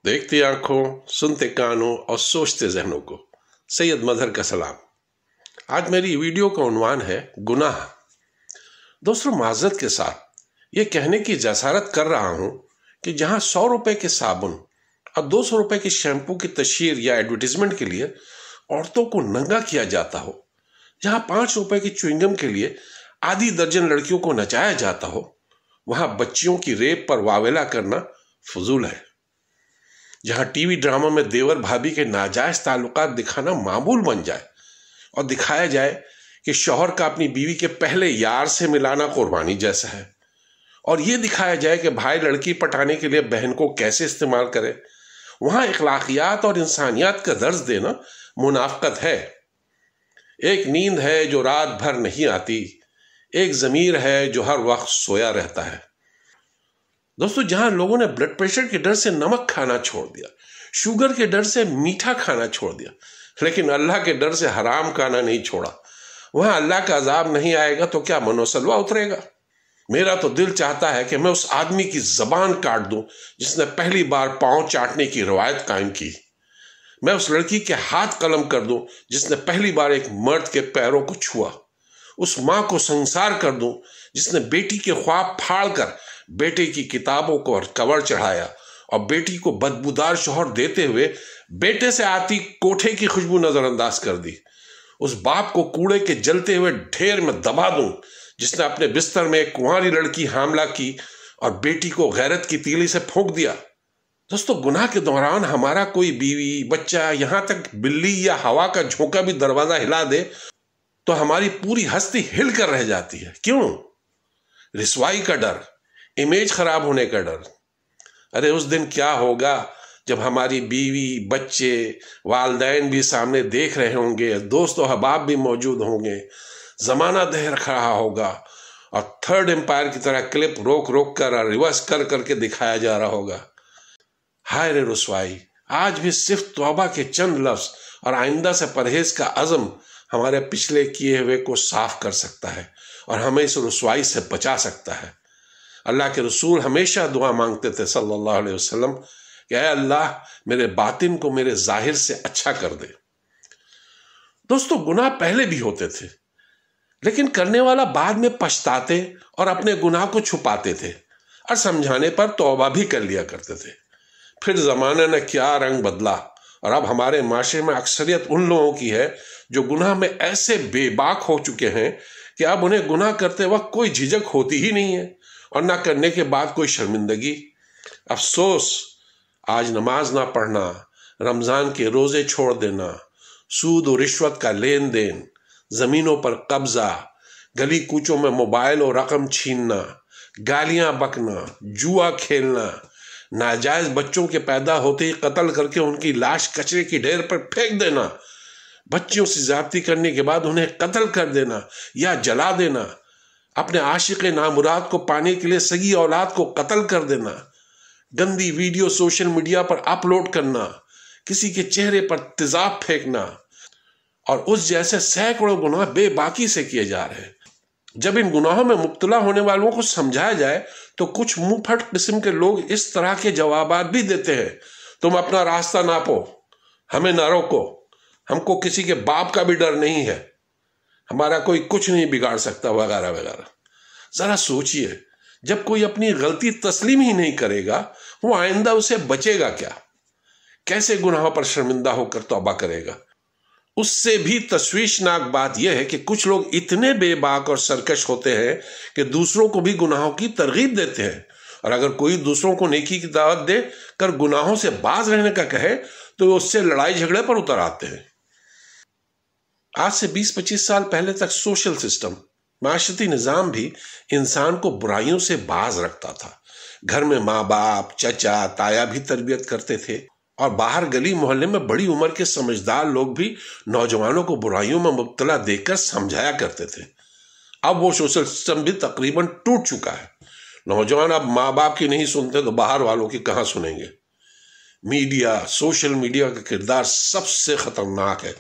देखती आंखों, सुनते कानों और सोचते जहनों को सैयद मजहर का सलाम। आज मेरी वीडियो का उन्वान है गुनाह। दोस्तों, माजरत के साथ ये कहने की जसारत कर रहा हूं कि जहां 100 रुपए के साबुन और 200 रुपए के शैम्पू की तशहीर या एडवर्टीजमेंट के लिए औरतों को नंगा किया जाता हो, जहां 5 रुपए की च्युइंगम के लिए आधी दर्जन लड़कियों को नचाया जाता हो, वहां बच्चियों की रेप पर वावेला करना फजूल है। जहां टीवी ड्रामा में देवर भाभी के नाजायज ताल्लुकात दिखाना मामूल बन जाए और दिखाया जाए कि शौहर का अपनी बीवी के पहले यार से मिलाना कुर्बानी जैसा है, और ये दिखाया जाए कि भाई लड़की पटाने के लिए बहन को कैसे इस्तेमाल करे, वहां इखलाकियात और इंसानियत का दर्ज देना मुनाफकत है। एक नींद है जो रात भर नहीं आती, एक ज़मीर है जो हर वक्त सोया रहता है। दोस्तों, जहां लोगों ने ब्लड प्रेशर के डर से नमक खाना छोड़ दिया, शुगर के डर से मीठा खाना छोड़ दिया, लेकिन अल्लाह के डर से हराम खाना नहीं छोड़ा, वहां अल्लाह का अजाब नहीं आएगा तो क्या मनोसलवा उतरेगा? मेरा तो दिल चाहता है कि मैं उस आदमी की जबान काट दूं जिसने पहली बार पांव चाटने की रवायत कायम की। मैं उस लड़की के हाथ कलम कर दूं जिसने पहली बार एक मर्द के पैरों को छुआ। उस मां को संसार कर दूं जिसने बेटी के ख्वाब फाड़ कर बेटे की किताबों को कवर चढ़ाया और बेटी को बदबूदार शौहर देते हुए बेटे से आती कोठे की खुशबू नजरअंदाज कर दी। उस बाप को कूड़े के जलते हुए ढेर में दबा दूं जिसने अपने बिस्तर में एक कुंवारी लड़की हामला की और बेटी को गैरत की तीली से फूंक दिया। दोस्तों, गुनाह के दौरान हमारा कोई बीवी, बच्चा, यहां तक बिल्ली या हवा का झोंका भी दरवाजा हिला दे तो हमारी पूरी हस्ती हिल कर रह जाती है। क्यों? रिसवाई का डर, इमेज खराब होने का डर। अरे उस दिन क्या होगा जब हमारी बीवी, बच्चे, वालदैन भी सामने देख रहे होंगे, दोस्त और हबाब भी मौजूद होंगे, जमाना दह रहा होगा और थर्ड एम्पायर की तरह क्लिप रोक रोक कर और रिवर्स कर करके दिखाया जा रहा होगा। हाय रे रुसवाई! आज भी सिर्फ तौबा के चंद लफ्ज और आइंदा से परहेज का अज़म हमारे पिछले किए हुए को साफ कर सकता है और हमें इस रुसवाई से बचा सकता है। अल्लाह के रसूल हमेशा दुआ मांगते थे सल्लल्लाहु अलैहि वसल्लम कि ऐ अल्लाह, मेरे बातिन को मेरे जाहिर से अच्छा कर दे। दोस्तों, गुनाह पहले भी होते थे, लेकिन करने वाला बाद में पछताते और अपने गुनाह को छुपाते थे और समझाने पर तौबा भी कर लिया करते थे। फिर जमाने ने क्या रंग बदला और अब हमारे माशरे में अक्सरियत उन लोगों की है जो गुनाह में ऐसे बेबाक हो चुके हैं कि अब उन्हें गुनाह करते वक्त कोई झिझक होती ही नहीं है और ना करने के बाद कोई शर्मिंदगी। अफसोस, आज नमाज ना पढ़ना, रमजान के रोजे छोड़ देना, सूद और रिश्वत का लेन देन, जमीनों पर कब्जा, गली कूचों में मोबाइल और रकम छीनना, गालियां बकना, जुआ खेलना, नाजायज बच्चों के पैदा होते ही कत्ल करके उनकी लाश कचरे की ढेर पर फेंक देना, बच्चियों से ज्यादती करने के बाद उन्हें कत्ल कर देना या जला देना, अपने आशिक नामुराद को पाने के लिए सगी औलाद को कत्ल कर देना, गंदी वीडियो सोशल मीडिया पर अपलोड करना, किसी के चेहरे पर तेजाब फेंकना और उस जैसे सैकड़ों गुनाह बेबाकी से किए जा रहे हैं। जब इन गुनाहों में मुब्तला होने वालों को समझाया जाए तो कुछ मुंहफट किस्म के लोग इस तरह के जवाबात भी देते हैं, तुम अपना रास्ता नापो, हमें ना रोको, हमको किसी के बाप का भी डर नहीं है, हमारा कोई कुछ नहीं बिगाड़ सकता, वगैरह वगैरह। जरा सोचिए, जब कोई अपनी गलती तस्लीम ही नहीं करेगा, वो आइंदा उसे बचेगा क्या? कैसे गुनाहों पर शर्मिंदा होकर तौबा करेगा? उससे भी तशवीशनाक बात यह है कि कुछ लोग इतने बेबाक और सरकश होते हैं कि दूसरों को भी गुनाहों की तरगीब देते हैं, और अगर कोई दूसरों को नेकी की दावत दे कर गुनाहों से बाज रहने का कहे तो उससे लड़ाई झगड़े पर उतर आते हैं। आज से 20-25 साल पहले तक सोशल सिस्टम, माशरती निज़ाम भी इंसान को बुराइयों से बाज रखता था। घर में माँ बाप, चचा, ताया भी तरबियत करते थे और बाहर गली मोहल्ले में बड़ी उम्र के समझदार लोग भी नौजवानों को बुराइयों में मुब्तला देखकर समझाया करते थे। अब वो सोशल सिस्टम भी तकरीबन टूट चुका है। नौजवान अब माँ बाप की नहीं सुनते तो बाहर वालों की कहाँ सुनेंगे। मीडिया, सोशल मीडिया का किरदार सबसे खतरनाक है।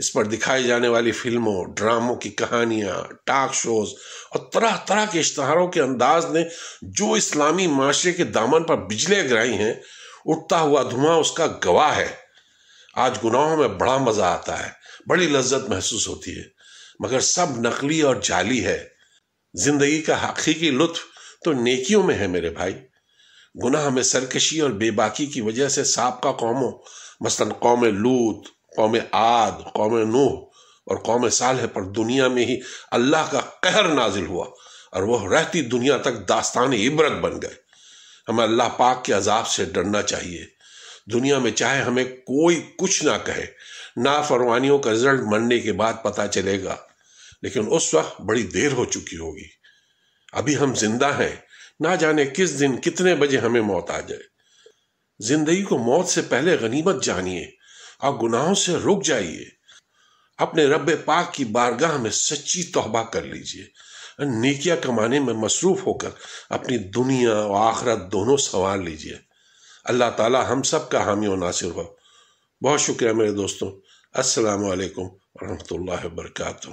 इस पर दिखाई जाने वाली फिल्मों, ड्रामों की कहानियां, टॉक शोज और तरह तरह के इश्तहारों के अंदाज ने जो इस्लामी माशरे के दामन पर बिजलियां गिराई हैं, اٹھتا ہوا دھواں اس کا گواہ ہے۔ آج گناہوں میں بڑا مزہ آتا ہے، بڑی لذت محسوس ہوتی ہے، مگر سب نقلی اور جعلی ہے۔ زندگی کا حقیقی لطف تو نیکیوں میں ہے میرے بھائی۔ گناہ میں سرکشی اور بے باکی کی وجہ سے سابقہ قوموں مثلا قوم لوط، قوم عاد، قوم نوح اور قوم صالح پر دنیا میں ہی اللہ کا قہر نازل ہوا اور وہ رہتی دنیا تک داستان عبرت بن گئے۔ ہمیں اللہ پاک کے عذاب سے ڈرنا چاہیے۔ دنیا میں چاہے ہمیں کوئی کچھ نہ کہے، نافرمانیوں کا رزلٹ مرنے کے بعد پتہ چلے گا، لیکن اس وقت بڑی دیر ہو چکی ہوگی۔ ابھی ہم زندہ ہیں، نہ جانے کس دن کتنے بجے ہمیں موت آ جائے۔ زندگی کو موت سے پہلے غنیمت جانیے اور گناہوں سے رک جائیے۔ اپنے رب پاک کی بارگاہ میں سچی توبہ کر لیجئے، نیکیاں کمانے میں مصروف ہو کر اپنی دنیا و آخرت دونوں سنوار لیجئے۔ اللہ تعالی ہم سب کا حامی و ناصر ہو۔ بہت شکریہ میرے دوستوں۔ السلام علیکم ورحمۃ اللہ وبرکاتہ۔